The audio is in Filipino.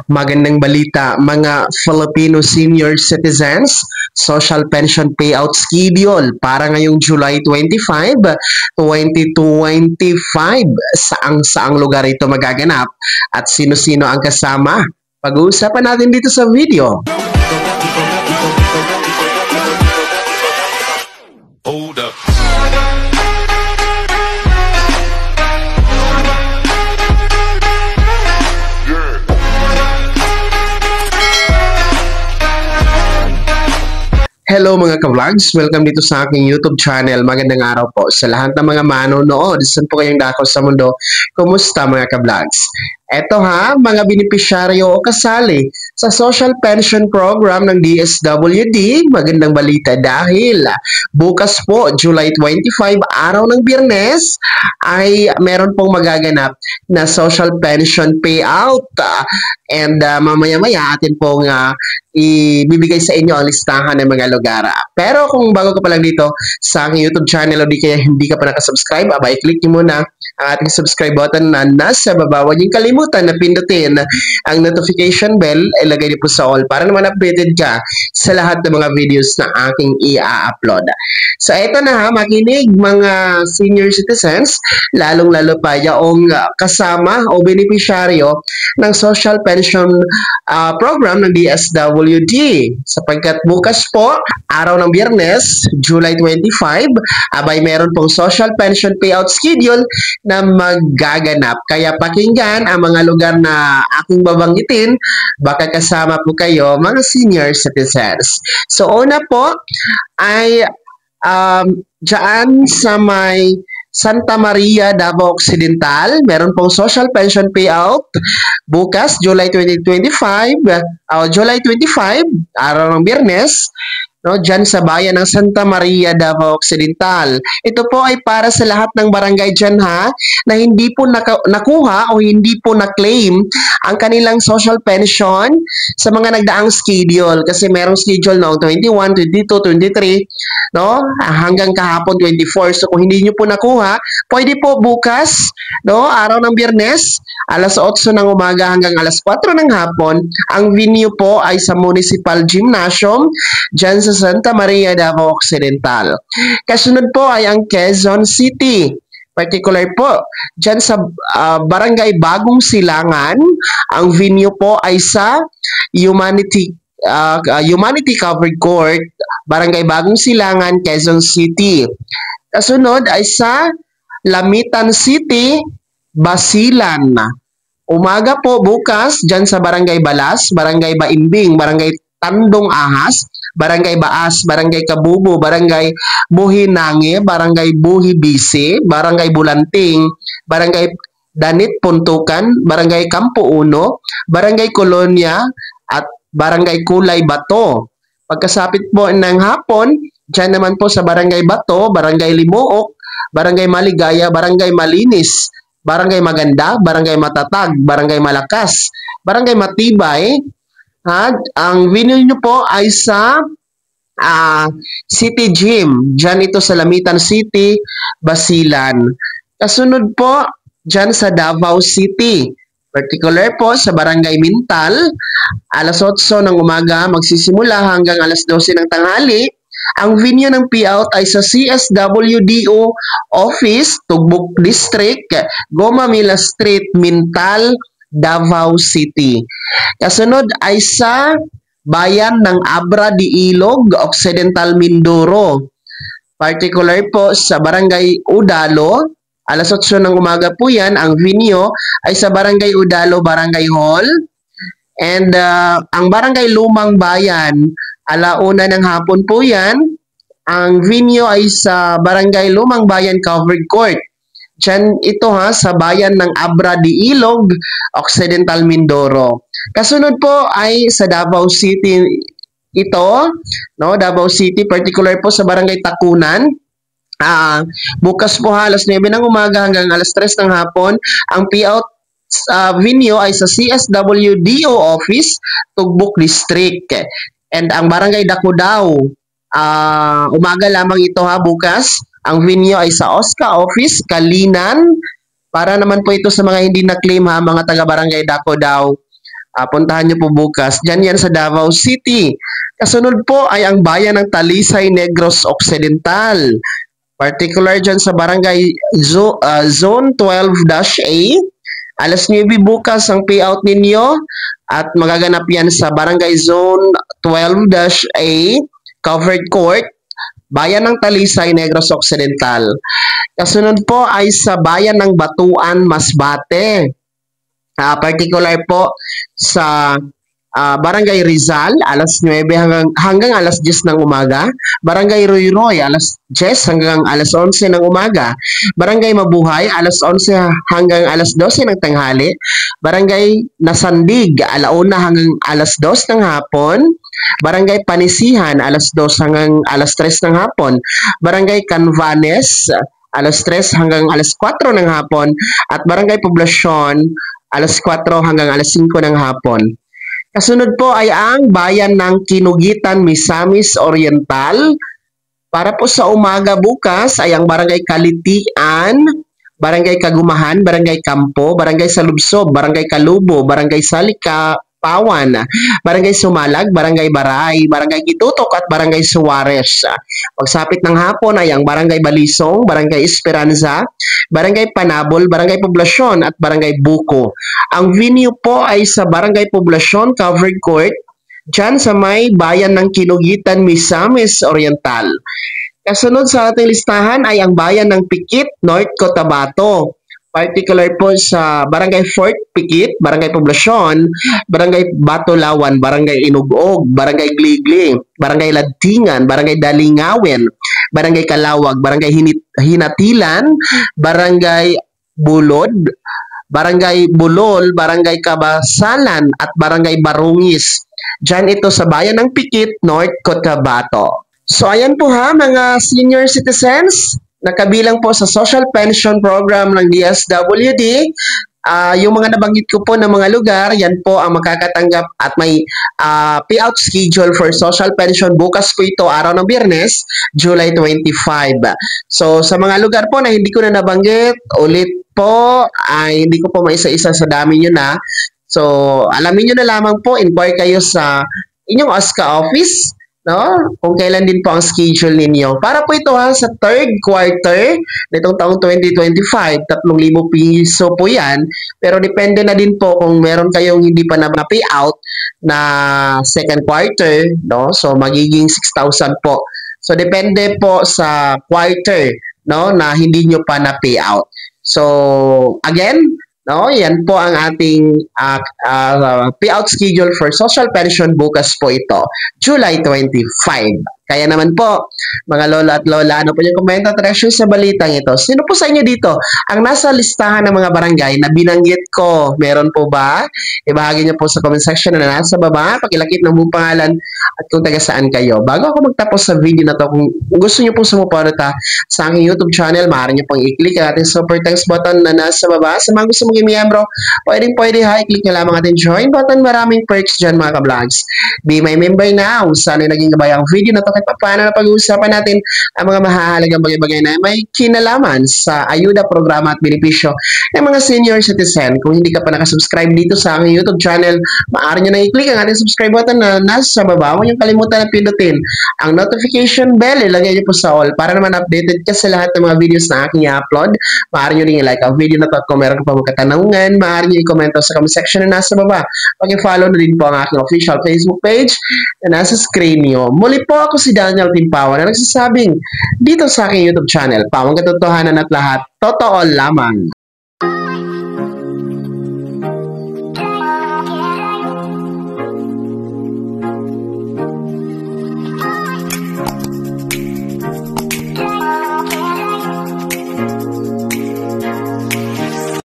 Magandang balita mga Filipino senior citizens, social pension payout schedule para ngayong July 25, 2025. Saang lugar ito magaganap at sino-sino ang kasama? Pag-uusapan natin dito sa video. Hold up. Hello mga ka-vlogs! Welcome dito sa aking YouTube channel. Magandang araw po sa lahat ng mga manonood. Saan po kayong dako sa mundo? Kumusta mga ka-vlogs? Eto mga benepisyaryo o kasali sa Social Pension Program ng DSWD. Magandang balita dahil bukas po, July 25, araw ng Biyernes, ay meron pong magaganap na Social Pension Payout. And mamaya-maya atin pong ibibigay sa inyo ang listahan ng mga lugar. Pero kung bago ka pa lang dito sa aking YouTube channel o di kaya hindi ka pa nakasubscribe, abay, click nyo muna ang ating subscribe button na nasa baba. Huwag niyong kalimutan na pindutin ang notification bell, ilagay niyo po sa all para naman updated ka sa lahat ng mga videos na aking i-upload. So ito na makinig mga senior citizens, lalong-lalo pa yaong kasama o benepisyaryo ng Social Pension Program ng DSWD. Sapagkat bukas po, araw ng Biyernes, July 25, abay meron pong Social Pension Payout Schedule na magaganap. Kaya pakinggan ang mga lugar na aking babanggitin, baka kasama po kayo mga senior citizens. So una po ay dyan sa may Santa Maria, Davao Occidental, meron pong social pension payout bukas, July 2025, July 25, araw ng Biyernes, no, dyan sa bayan ng Santa Maria, Davao Occidental. Ito po ay para sa lahat ng barangay dyan na hindi po nakuha o hindi po na-claim ang kanilang social pension sa mga nagdaang schedule. Kasi merong schedule noong 21, 22, 23, no, hanggang kahapon 24. So kung hindi nyo po nakuha, pwede po bukas, no, araw ng Biyernes, alas 8 ng umaga hanggang alas 4 ng hapon. Ang venue po ay sa Municipal Gymnasium dyan sa Santa Maria, Davao Occidental. Kasunod po ay ang Quezon City. Particular po, dyan sa Barangay Bagong Silangan, ang venue po ay sa Humanity Covered Court, Barangay Bagong Silangan, Quezon City. Kasunod ay sa Lamitan City, Basilan. Umaga po bukas, dyan sa Barangay Balas, Barangay Baimbing, Barangay Tandong Ahas, Barangay Baas, Barangay Kabubo, Barangay Buhinange, Barangay Buhibisi, Barangay Bulanting, Barangay Danit Puntukan, Barangay Campo Uno, Barangay Kolonya, at Barangay Kulay Bato. Pagkasapit po ng hapon, dyan naman po sa Barangay Bato, Barangay Limuok, Barangay Maligaya, Barangay Malinis, Barangay Maganda, Barangay Matatag, Barangay Malakas, Barangay Matibay. Ang venue nyo po ay sa City Gym. Diyan ito sa Lamitan City, Basilan. Kasunod po, diyan sa Davao City. Particular po sa Barangay Mintal, alas 8 ng umaga magsisimula hanggang alas 12 ng tanghali. Ang venue ng payout ay sa CSWDO Office, Tugbok District, Goma Mila Street, Mintal, Davao City. Kasunod ay sa bayan ng Abra de Ilog, Occidental Mindoro. Particular po sa Barangay Udalo, alas 8 ng umaga po yan. Ang venue ay sa Barangay Udalo, Barangay Hall. And ang Barangay Lumang Bayan, alauna ng hapon po yan. Ang venue ay sa Barangay Lumang Bayan Covered Court. Diyan ito sa bayan ng Abra de Ilog, Occidental Mindoro. Kasunod po ay sa Davao City ito, no, Davao City, particular po sa Barangay Takunan. Bukas po alas 9 ng umaga hanggang alas 3 ng hapon. Ang payout venue ay sa CSWDO Office, Tugbok District. And ang Barangay Dakudao, umaga lamang ito bukas. Ang venue ay sa OSCA Office, Kalinan. Para naman po ito sa mga hindi na-claim mga taga-barangay Dakudao. Puntahan nyo po bukas. Diyan yan sa Davao City. Kasunod po ay ang bayan ng Talisay, Negros Occidental. Particular dyan sa Barangay Zone 12-A. Alas 9 bukas ang payout ninyo at magaganap yan sa Barangay Zone 12-A, Covered Court, Bayan ng Talisay, Negros Occidental. Kasunod po ay sa Bayan ng Batuan, Masbate. Particular po sa Barangay Rizal, alas 9 hanggang alas 10 ng umaga. Barangay Roy alas 10 hanggang alas 11 ng umaga. Barangay Mabuhay, alas 11 hanggang alas 12 ng tanghali. Barangay Nasandig, alauna hanggang alas 2 ng hapon. Barangay Panisihan, alas 2 hanggang alas 3 ng hapon. Barangay Canvanes, alas 3 hanggang alas 4 ng hapon. At Barangay Poblasyon, alas 4 hanggang alas 5 ng hapon. Kasunod po ay ang bayan ng Kinugitan, Misamis Oriental. Para po sa umaga bukas ay ang Barangay Kalitian, Barangay Kagumahan, Barangay Kampo, Barangay Salubsob, Barangay Kalubo, Barangay Salikapawan, Barangay Sumalag, Barangay Baray, Barangay Kitutok at Barangay Suarez. Pagsapit ng hapon ay ang Barangay Balisong, Barangay Esperanza, Barangay Panabol, Barangay Poblasyon at Barangay Buko. Ang venue po ay sa Barangay Poblasyon, Covered Court, dyan sa may bayan ng Kinugitan, Misamis Oriental. Kasunod sa ating listahan ay ang bayan ng Pikit, North Cotabato. Particular po sa Barangay Fort Pikit, Barangay Poblasyon, Barangay Batulawan, Barangay Inugog, Barangay Gligli, Barangay Ladtingan, Barangay Dalingawen, Barangay Kalawag, Barangay Hinatilan, Barangay Bulod, Barangay Bulol, Barangay Kabasalan at Barangay Barungis. Diyan ito sa bayan ng Pikit, North Cotabato. So ayan po ha mga senior citizens, nakabilang po sa social pension program ng DSWD. Yung mga nabanggit ko po ng mga lugar, yan po ang makakatanggap at may payout schedule for social pension. Bukas po ito, araw ng Biyernes, July 25. So sa mga lugar po na hindi ko na nabanggit, ulit po, hindi ko po maisa-isa sa dami nyo na. So alamin nyo na lamang po, inquire kayo sa inyong OSCA office, no? Kung kailan din po ang schedule ninyo. Para po ito ha, sa third quarter nitong taong 2025, 3,000 piso po yan. Pero depende na din po kung meron kayong hindi pa na payout na second quarter, no? So magiging 6,000 po. So depende po sa quarter, no, na hindi nyo pa na payout. So again, no, yan po ang ating payout schedule for social pension. Bukas po ito, July 25. Kaya naman po, mga lola at lola, ano po yung komento at reaction sa balitang ito? Sino po sa inyo dito ang nasa listahan ng mga barangay na binanggit ko? Meron po ba? Ibahagi niyo po sa comment section na nasa baba. Pakilakip ng buong pangalan at kung taga saan kayo. Bago ako magtapos sa video na to, kung gusto niyo po sumuporta sa aking YouTube channel, maaari niyo pong i-click ang ating super thanks button na nasa baba. Sa mga gusto maging miyembro, pwede ha, i-click niyo lamang ating join button. Maraming perks dyan mga ka-vlogs. Be my member now. Sana naging gabay ang video na to kahit paano na pag-uusapan natin ang mga mahahalagang bagay-bagay na may kinalaman sa ayuda, programa at benepisyo ng mga senior citizen. Kung hindi ka pa nakasubscribe dito sa aking YouTube channel, maaari nyo na i-click ang ating subscribe button na nasa baba. Huwag niyong kalimutan na pindutin ang notification bell. Ilagay niyo po sa all para naman updated ka sa lahat ng mga videos na aking i-upload. Maaari nyo rin i-like ang video na to at kung meron ka pa mga katanungan, maaari nyo i-comment sa comment section na nasa baba. Pag-follow na din po ang aking official Facebook page na nasa screen niyo. Muli po ako si Daniel Timpawan na nagsasabing dito sa aking YouTube channel, pawang katotohanan at lahat, totoo lamang.